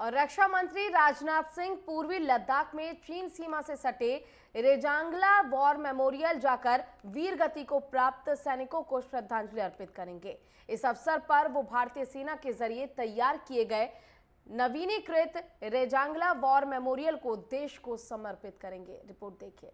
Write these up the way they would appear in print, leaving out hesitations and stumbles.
और रक्षा मंत्री राजनाथ सिंह पूर्वी लद्दाख में चीन सीमा से सटे रेजांगला वॉर मेमोरियल जाकर वीर गति को प्राप्त सैनिकों को श्रद्धांजलि अर्पित करेंगे। इस अवसर पर वो भारतीय सेना के जरिए तैयार किए गए नवीनीकृत रेजांगला वॉर मेमोरियल को देश को समर्पित करेंगे। रिपोर्ट देखिए।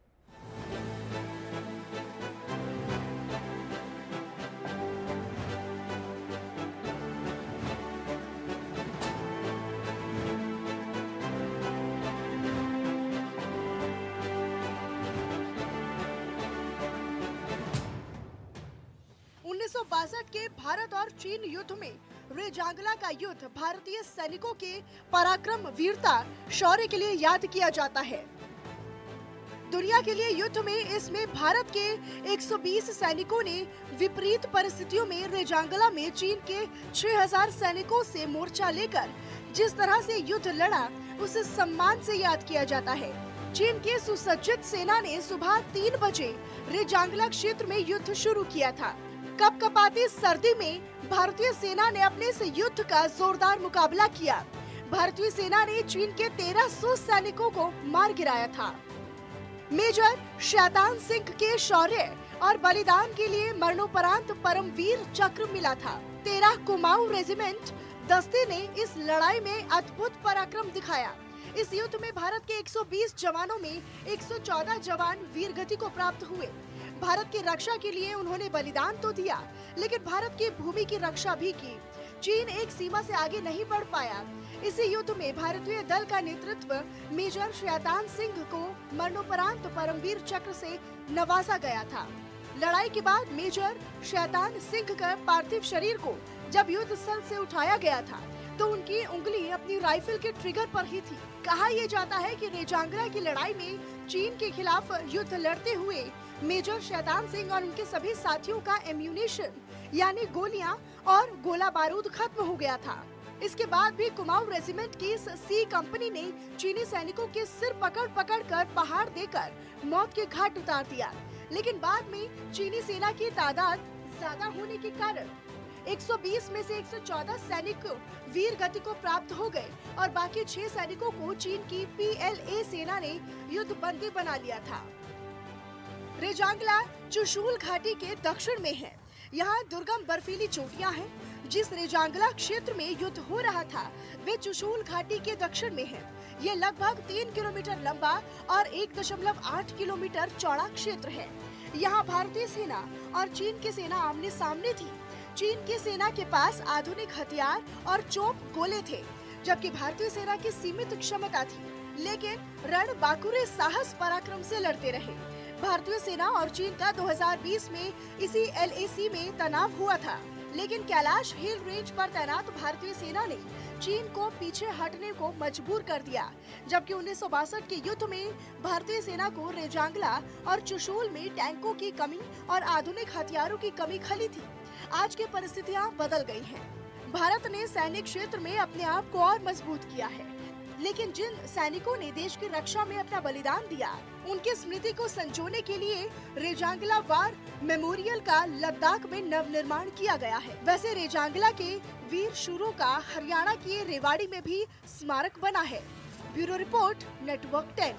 1962 के भारत और चीन युद्ध में रेजांगला का युद्ध भारतीय सैनिकों के पराक्रम, वीरता, शौर्य के लिए याद किया जाता है। दुनिया के लिए युद्ध में इसमें भारत के 120 सैनिकों ने विपरीत परिस्थितियों में रेजांगला में चीन के 6000 सैनिकों से मोर्चा लेकर जिस तरह से युद्ध लड़ा, उसे सम्मान से याद किया जाता है। चीन की सुसज्जित सेना ने सुबह 3 बजे रेजांगला क्षेत्र में युद्ध शुरू किया था। कपकपाती सर्दी में भारतीय सेना ने अपने इस युद्ध का जोरदार मुकाबला किया। भारतीय सेना ने चीन के 1300 सैनिकों को मार गिराया था। मेजर शैतान सिंह के शौर्य और बलिदान के लिए मरणोपरांत परमवीर चक्र मिला था। 13 कुमाऊं रेजिमेंट दस्ते ने इस लड़ाई में अद्भुत पराक्रम दिखाया। इस युद्ध में भारत के 120 जवानों में 114 जवान वीर गति को प्राप्त हुए। भारत की रक्षा के लिए उन्होंने बलिदान तो दिया, लेकिन भारत की भूमि की रक्षा भी की। चीन एक सीमा से आगे नहीं बढ़ पाया। इसी युद्ध में भारतीय दल का नेतृत्व मेजर शैतान सिंह को मरणोपरांत परमवीर चक्र से नवाजा गया था। लड़ाई के बाद मेजर शैतान सिंह का पार्थिव शरीर को जब युद्ध स्थल से उठाया गया था, तो उनकी उंगली अपनी राइफल के ट्रिगर पर ही थी। कहा यह जाता है कि रेजांगला की लड़ाई में चीन के खिलाफ युद्ध लड़ते हुए मेजर शैतान सिंह और उनके सभी साथियों का एम्यूनेशन यानी गोलियां और गोला बारूद खत्म हो गया था। इसके बाद भी कुमाऊं रेजिमेंट की इस सी कंपनी ने चीनी सैनिकों के सिर पकड़ पकड़ कर पहाड़ देकर मौत के घाट उतार दिया। लेकिन बाद में चीनी सेना की तादाद ज्यादा होने के कारण 120 में से 114 सैनिक वीर गति को प्राप्त हो गए और बाकी 6 सैनिकों को चीन की PLA सेना ने युद्ध बंदी बना लिया था। रेजांगला चुशूल घाटी के दक्षिण में है। यहाँ दुर्गम बर्फीली चोटियाँ हैं। जिस रेजांगला क्षेत्र में युद्ध हो रहा था, वे चुशूल घाटी के दक्षिण में है। ये लगभग 3 किलोमीटर लंबा और 1.8 किलोमीटर चौड़ा क्षेत्र है। यहाँ भारतीय सेना और चीन की सेना आमने सामने थी। चीन की सेना के पास आधुनिक हथियार और चोप गोले थे, जबकि भारतीय सेना की सीमित क्षमता थी। लेकिन रणबांकुरे साहस पराक्रम से लड़ते रहे। भारतीय सेना और चीन का 2020 में इसी LAC में तनाव हुआ था, लेकिन कैलाश हिल रेंज पर तैनात भारतीय सेना ने चीन को पीछे हटने को मजबूर कर दिया। जबकि 1962 के युद्ध में भारतीय सेना को रेजांगला और चुशूल में टैंकों की कमी और आधुनिक हथियारों की कमी खली थी। आज की परिस्थितियां बदल गई हैं। भारत ने सैनिक क्षेत्र में अपने आप को और मजबूत किया है, लेकिन जिन सैनिकों ने देश की रक्षा में अपना बलिदान दिया, उनकी स्मृति को संजोने के लिए रेजांगला वॉर मेमोरियल का लद्दाख में नवनिर्माण किया गया है। वैसे रेजांगला के वीर शूरों का हरियाणा के रेवाड़ी में भी स्मारक बना है। Bureau report, network 10।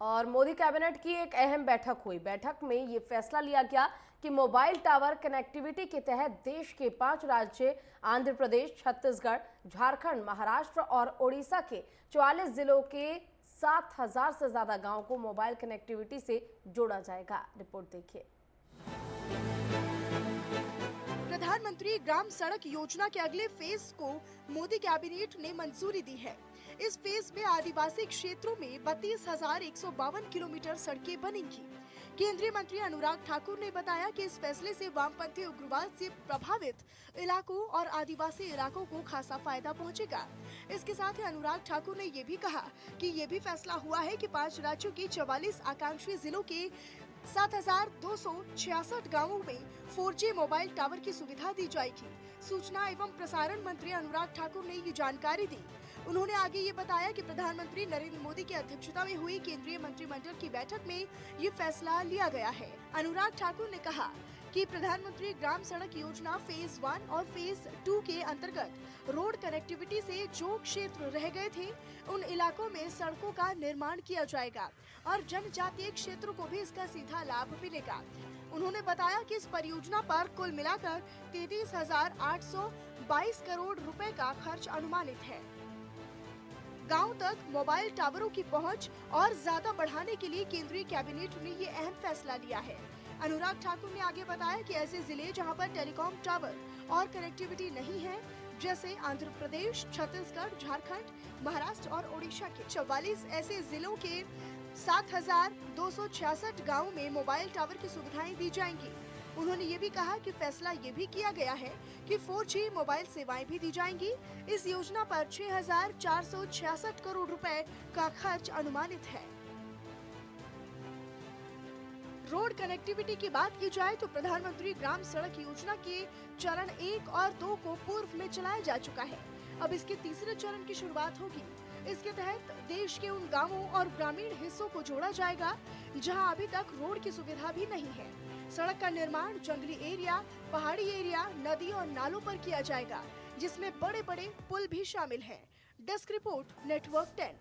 और मोदी कैबिनेट की एक अहम बैठक हुई। बैठक में ये फैसला लिया गया कि मोबाइल टावर कनेक्टिविटी के तहत देश के 5 राज्य आंध्र प्रदेश, छत्तीसगढ़, झारखंड, महाराष्ट्र और ओडिशा के 44 जिलों के 7000 से ज्यादा गांवों को मोबाइल कनेक्टिविटी से जोड़ा जाएगा। रिपोर्ट देखिए। प्रधानमंत्री ग्राम सड़क योजना के अगले फेज को मोदी कैबिनेट ने मंजूरी दी है। इस फेज में आदिवासी क्षेत्रों में 32,152 किलोमीटर सड़कें बनेंगी। केंद्रीय मंत्री अनुराग ठाकुर ने बताया कि इस फैसले से वामपंथी उग्रवाद से प्रभावित इलाकों और आदिवासी इलाकों को खासा फायदा पहुंचेगा। इसके साथ ही अनुराग ठाकुर ने ये भी कहा कि ये भी फैसला हुआ है कि 5 राज्यों के 44 आकांक्षी जिलों के 7,266 गांवों में 4G मोबाइल टावर की सुविधा दी जाएगी। सूचना एवं प्रसारण मंत्री अनुराग ठाकुर ने ये जानकारी दी। उन्होंने आगे ये बताया कि प्रधानमंत्री नरेंद्र मोदी की अध्यक्षता में हुई केंद्रीय मंत्रिमंडल की बैठक में ये फैसला लिया गया है। अनुराग ठाकुर ने कहा कि प्रधानमंत्री ग्राम सड़क योजना फेज 1 और फेज 2 के अंतर्गत रोड कनेक्टिविटी से जो क्षेत्र रह गए थे उन इलाकों में सड़कों का निर्माण किया जाएगा और जनजातीय क्षेत्रों को भी इसका सीधा लाभ मिलेगा। उन्होंने बताया कि इस परियोजना पर कुल मिलाकर 33,822 करोड़ रुपए का खर्च अनुमानित है। गांव तक मोबाइल टावरों की पहुंच और ज्यादा बढ़ाने के लिए केंद्रीय कैबिनेट ने ये अहम फैसला लिया है। अनुराग ठाकुर ने आगे बताया कि ऐसे जिले जहां पर टेलीकॉम टावर और कनेक्टिविटी नहीं है, जैसे आंध्र प्रदेश, छत्तीसगढ़, झारखंड, महाराष्ट्र और ओडिशा के 44 ऐसे जिलों के 7,266 गाँव में मोबाइल टावर की सुविधाएं दी जाएंगी। उन्होंने ये भी कहा कि फैसला ये भी किया गया है कि 4G मोबाइल सेवाएं भी दी जाएंगी। इस योजना पर 6,466 करोड़ रुपए का खर्च अनुमानित है। रोड कनेक्टिविटी की बात की जाए तो प्रधानमंत्री ग्राम सड़क योजना के चरण 1 और 2 को पूर्व में चलाया जा चुका है। अब इसके तीसरे चरण की शुरुआत होगी। इसके तहत देश के उन गांवों और ग्रामीण हिस्सों को जोड़ा जाएगा जहां अभी तक रोड की सुविधा भी नहीं है। सड़क का निर्माण जंगली एरिया, पहाड़ी एरिया, नदी और नालों पर किया जाएगा, जिसमें बड़े बड़े पुल भी शामिल हैं। Desk report, network 10।